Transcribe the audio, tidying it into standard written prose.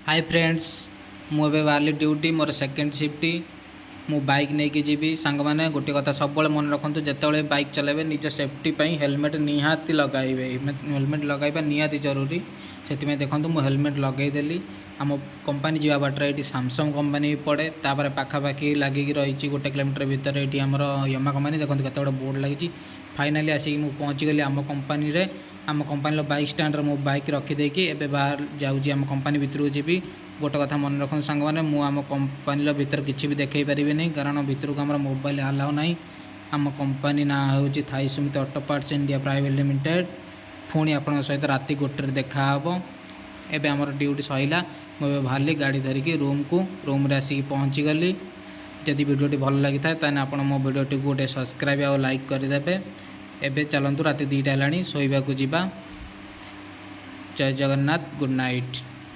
Hi friends, मुझे बाहरी duty more second shift मु बाइक नहीं कि जी सांग मैंने गोटे कथा सब मन रखु जिते बाइक चलाइबे निज सेफ्टी हेलमेट निहाती लगाइबे। हेलमेट लगाइबा निहाती जरूरी। से देखो मु हेलमेट लगेदेली। आम कंपनी जावा बाटर ये सैमसंग कंपनी भी पड़े तापर पाखापाखि लगिकी रही गोटे किलोमीटर भितर ये आमर यमा कंपनी देखो केते बोर्ड लगी। फाइनाली आसिक मुझे पहुँचीगली आम कंपनी रे। आम कंपनी बाइक स्टैंड मो बाइक रखीदेकी एवं बाहर जाऊँगी आम कंपनी भितर जी। गोटे कथा मन रखु सांग मैंने मुझे कंपनी भितर किसी भी देखई पारि नहीं कारण भितर को आम मोबाइल आलाउ ना। आम कंपनी ना हूँ थाई Sumit auto parts India private limited. पुणी आपण सहित राति गोटे देखा एवं आमर ड्यूटी सैला। मुझे बाहरी गाड़ी धरिकी रूम रे आसिक पहुँची गली। जदि वीडियोटी भल लगी था ताने आपण मो वीडियोटी गोटे सब्सक्राइब और लाइक करदेवे। एबे चलतु राति 2टा है शोवा को जीवा। जय जगन्नाथ, गुड नाइट।